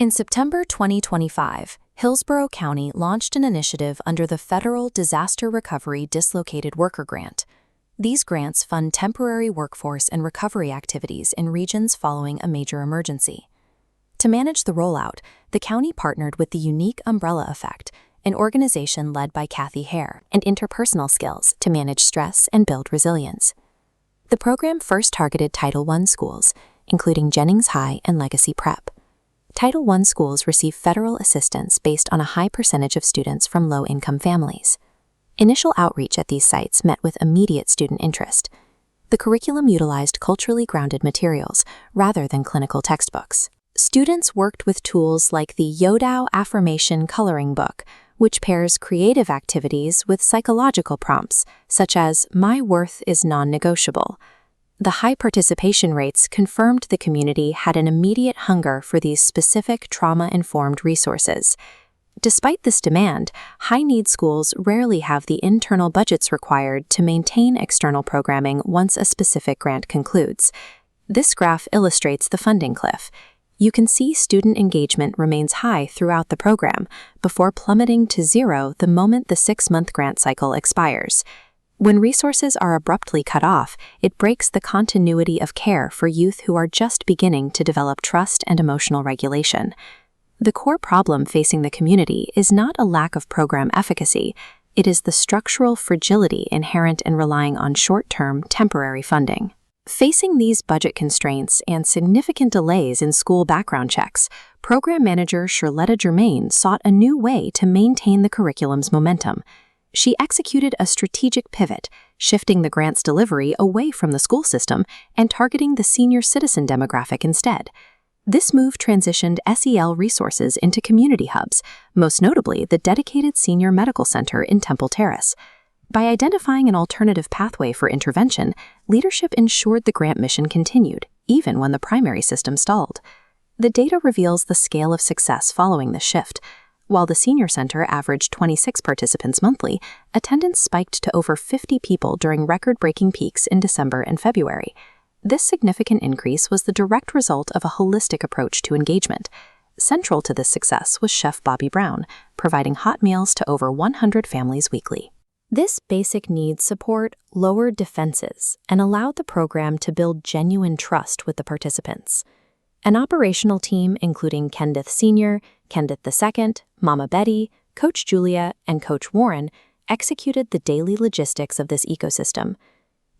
In September 2025, Hillsborough County launched an initiative under the Federal Disaster Recovery Dislocated Worker Grant. These grants fund temporary workforce and recovery activities in regions following a major emergency. To manage the rollout, the county partnered with the Unique Umbrella Effect, an organization led by Kathy Hare, and interpersonal skills to manage stress and build resilience. The program first targeted Title I schools, including Jennings High and Legacy Prep. Title I schools receive federal assistance based on a high percentage of students from low-income families. Initial outreach at these sites met with immediate student interest. The curriculum utilized culturally grounded materials rather than clinical textbooks. Students worked with tools like the Yodao Affirmation Coloring Book, which pairs creative activities with psychological prompts, such as "My worth is non-negotiable." The high participation rates confirmed the community had an immediate hunger for these specific trauma-informed resources. Despite this demand, high-need schools rarely have the internal budgets required to maintain external programming once a specific grant concludes. This graph illustrates the funding cliff. You can see student engagement remains high throughout the program, before plummeting to zero the moment the 6-month grant cycle expires. When resources are abruptly cut off, it breaks the continuity of care for youth who are just beginning to develop trust and emotional regulation. The core problem facing the community is not a lack of program efficacy, it is the structural fragility inherent in relying on short-term, temporary funding. Facing these budget constraints and significant delays in school background checks, Program Manager Charlotta Germain sought a new way to maintain the curriculum's momentum. She executed a strategic pivot, shifting the grant's delivery away from the school system and targeting the senior citizen demographic instead. This move transitioned SEL resources into community hubs, most notably the dedicated Senior Medical Center in Temple Terrace. By identifying an alternative pathway for intervention, leadership ensured the grant mission continued, even when the primary system stalled. The data reveals the scale of success following this shift. While the Senior Center averaged 26 participants monthly, attendance spiked to over 50 people during record-breaking peaks in December and February. This significant increase was the direct result of a holistic approach to engagement. Central to this success was Chef Bobby Brown, providing hot meals to over 100 families weekly. This basic needs support lowered defenses and allowed the program to build genuine trust with the participants. An operational team including Kendith Sr., Kendith II, Mama Betty, Coach Julia, and Coach Warren executed the daily logistics of this ecosystem.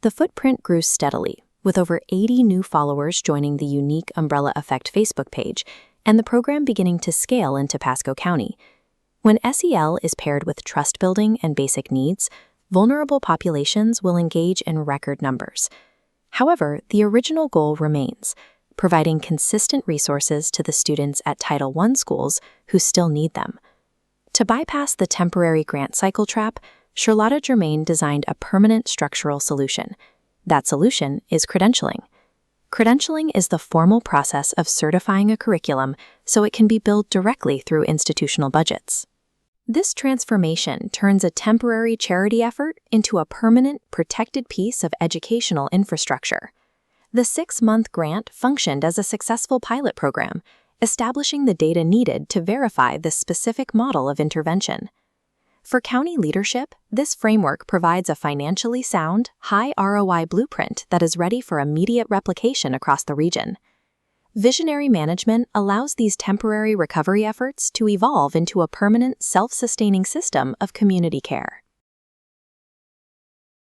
The footprint grew steadily, with over 80 new followers joining the Unique Umbrella Effect Facebook page, and the program beginning to scale into Pasco County. When SEL is paired with trust building and basic needs, vulnerable populations will engage in record numbers. However, the original goal remains: providing consistent resources to the students at Title I schools who still need them. To bypass the temporary grant cycle trap, Charlotta Germain designed a permanent structural solution. That solution is credentialing. Credentialing is the formal process of certifying a curriculum so it can be billed directly through institutional budgets. This transformation turns a temporary charity effort into a permanent, protected piece of educational infrastructure. The 6-month grant functioned as a successful pilot program, establishing the data needed to verify this specific model of intervention. For county leadership, this framework provides a financially sound, high ROI blueprint that is ready for immediate replication across the region. Visionary management allows these temporary recovery efforts to evolve into a permanent, self-sustaining system of community care.